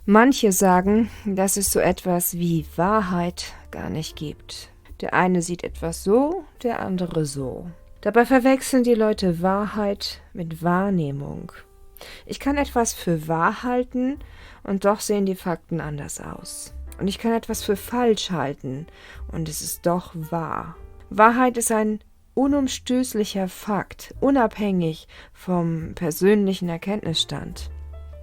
Manche sagen, dass es so etwas wie Wahrheit gar nicht gibt. Der eine sieht etwas so, der andere so. Dabei verwechseln die Leute Wahrheit mit Wahrnehmung. Ich kann etwas für wahr halten und doch sehen die Fakten anders aus. Und ich kann etwas für falsch halten und es ist doch wahr. Wahrheit ist ein unumstößlicher Fakt, unabhängig vom persönlichen Erkenntnisstand.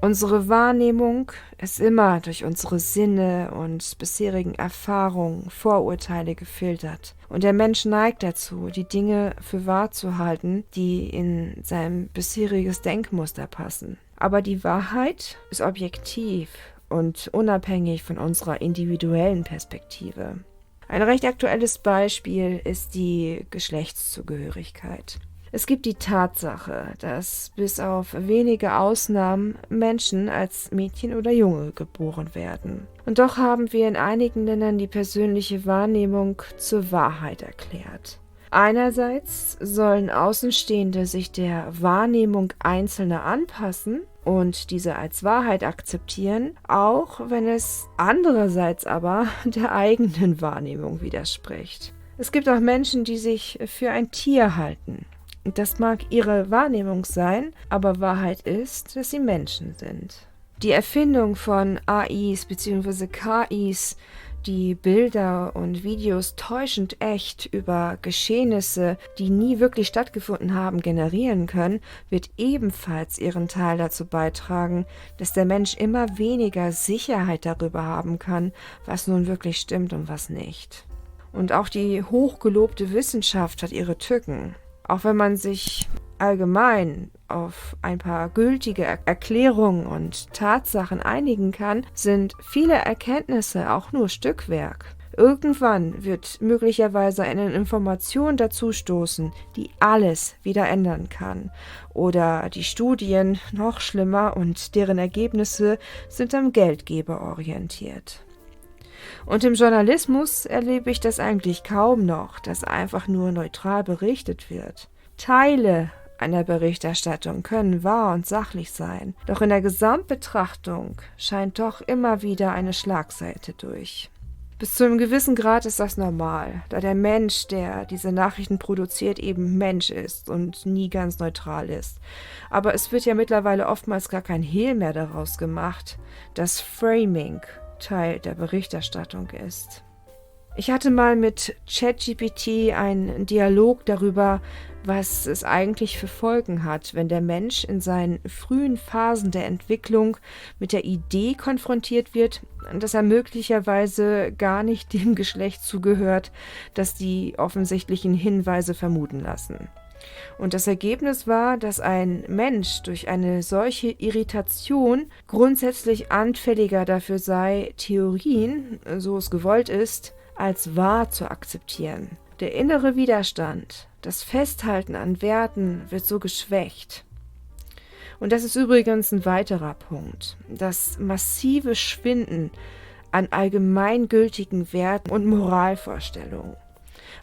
Unsere Wahrnehmung ist immer durch unsere Sinne und bisherigen Erfahrungen, Vorurteile gefiltert. Und der Mensch neigt dazu, die Dinge für wahr zu halten, die in sein bisheriges Denkmuster passen. Aber die Wahrheit ist objektiv und unabhängig von unserer individuellen Perspektive. Ein recht aktuelles Beispiel ist die Geschlechtszugehörigkeit. Es gibt die Tatsache, dass bis auf wenige Ausnahmen Menschen als Mädchen oder Junge geboren werden. Und doch haben wir in einigen Ländern die persönliche Wahrnehmung zur Wahrheit erklärt. Einerseits sollen Außenstehende sich der Wahrnehmung Einzelner anpassen und diese als Wahrheit akzeptieren, auch wenn es andererseits aber der eigenen Wahrnehmung widerspricht. Es gibt auch Menschen, die sich für ein Tier halten. Das mag ihre Wahrnehmung sein, aber Wahrheit ist, dass sie Menschen sind. Die Erfindung von AIs bzw. KIs, die Bilder und Videos täuschend echt über Geschehnisse, die nie wirklich stattgefunden haben, generieren können, wird ebenfalls ihren Teil dazu beitragen, dass der Mensch immer weniger Sicherheit darüber haben kann, was nun wirklich stimmt und was nicht. Und auch die hochgelobte Wissenschaft hat ihre Tücken. Auch wenn man sich allgemein auf ein paar gültige Erklärungen und Tatsachen einigen kann, sind viele Erkenntnisse auch nur Stückwerk. Irgendwann wird möglicherweise eine Information dazustoßen, die alles wieder ändern kann. Oder die Studien noch schlimmer und deren Ergebnisse sind am Geldgeber orientiert. Und im Journalismus erlebe ich das eigentlich kaum noch, dass einfach nur neutral berichtet wird. Teile einer Berichterstattung können wahr und sachlich sein, doch in der Gesamtbetrachtung scheint doch immer wieder eine Schlagseite durch. Bis zu einem gewissen Grad ist das normal, da der Mensch, der diese Nachrichten produziert, eben Mensch ist und nie ganz neutral ist. Aber es wird ja mittlerweile oftmals gar kein Hehl mehr daraus gemacht, dass Framing Teil der Berichterstattung ist. Ich hatte mal mit ChatGPT einen Dialog darüber, was es eigentlich für Folgen hat, wenn der Mensch in seinen frühen Phasen der Entwicklung mit der Idee konfrontiert wird, dass er möglicherweise gar nicht dem Geschlecht zugehört, das die offensichtlichen Hinweise vermuten lassen. Und das Ergebnis war, dass ein Mensch durch eine solche Irritation grundsätzlich anfälliger dafür sei, Theorien, so es gewollt ist, als wahr zu akzeptieren. Der innere Widerstand, das Festhalten an Werten wird so geschwächt. Und das ist übrigens ein weiterer Punkt. Das massive Schwinden an allgemeingültigen Werten und Moralvorstellungen.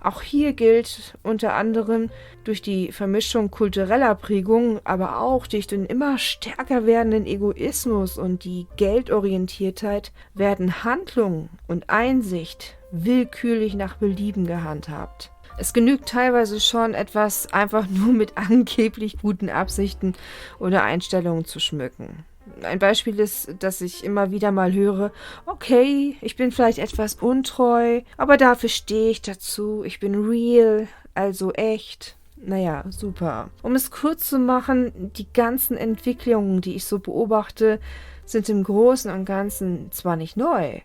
Auch hier gilt unter anderem durch die Vermischung kultureller Prägungen, aber auch durch den immer stärker werdenden Egoismus und die Geldorientiertheit werden Handlung und Einsicht willkürlich nach Belieben gehandhabt. Es genügt teilweise schon, etwas einfach nur mit angeblich guten Absichten oder Einstellungen zu schmücken. Ein Beispiel ist, dass ich immer wieder mal höre, okay, ich bin vielleicht etwas untreu, aber dafür stehe ich dazu, ich bin real, also echt. Naja, super. Um es kurz zu machen, die ganzen Entwicklungen, die ich so beobachte, sind im Großen und Ganzen zwar nicht neu,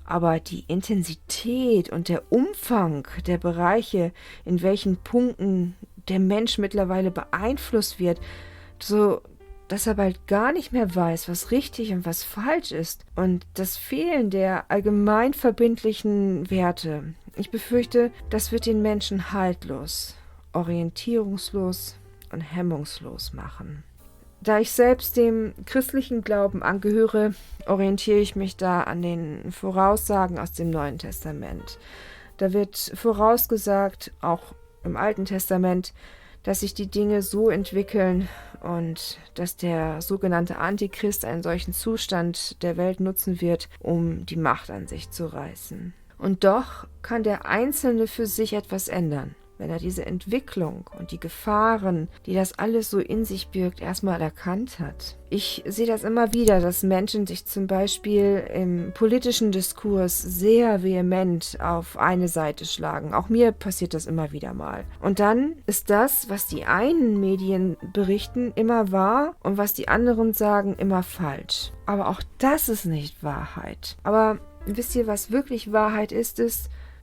aber die Intensität und der Umfang der Bereiche, in welchen Punkten der Mensch mittlerweile beeinflusst wird, so dass er bald gar nicht mehr weiß, was richtig und was falsch ist. Und das Fehlen der allgemein verbindlichen Werte. Ich befürchte, das wird den Menschen haltlos, orientierungslos und hemmungslos machen. Da ich selbst dem christlichen Glauben angehöre, orientiere ich mich da an den Voraussagen aus dem Neuen Testament. Da wird vorausgesagt, auch im Alten Testament, dass sich die Dinge so entwickeln und dass der sogenannte Antichrist einen solchen Zustand der Welt nutzen wird, um die Macht an sich zu reißen. Und doch kann der Einzelne für sich etwas ändern, wenn er diese Entwicklung und die Gefahren, die das alles so in sich birgt, erstmal erkannt hat. Ich sehe das immer wieder, dass Menschen sich zum Beispiel im politischen Diskurs sehr vehement auf eine Seite schlagen. Auch mir passiert das immer wieder mal. Und dann ist das, was die einen Medien berichten, immer wahr und was die anderen sagen, immer falsch. Aber auch das ist nicht Wahrheit. Aber wisst ihr, was wirklich Wahrheit ist?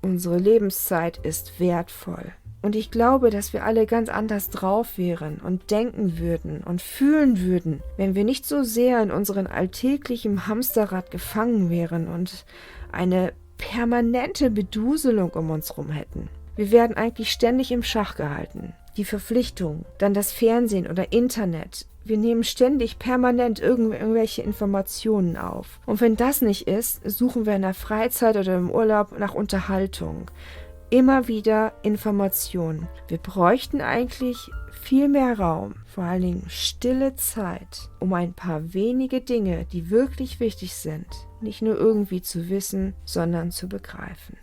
Unsere Lebenszeit ist wertvoll. Und ich glaube, dass wir alle ganz anders drauf wären und denken würden und fühlen würden, wenn wir nicht so sehr in unserem alltäglichen Hamsterrad gefangen wären und eine permanente Beduselung um uns herum hätten. Wir werden eigentlich ständig im Schach gehalten. Die Verpflichtung, dann das Fernsehen oder Internet. Wir nehmen ständig permanent irgendwelche Informationen auf. Und wenn das nicht ist, suchen wir in der Freizeit oder im Urlaub nach Unterhaltung. Immer wieder Informationen. Wir bräuchten eigentlich viel mehr Raum, vor allen Dingen stille Zeit, um ein paar wenige Dinge, die wirklich wichtig sind, nicht nur irgendwie zu wissen, sondern zu begreifen.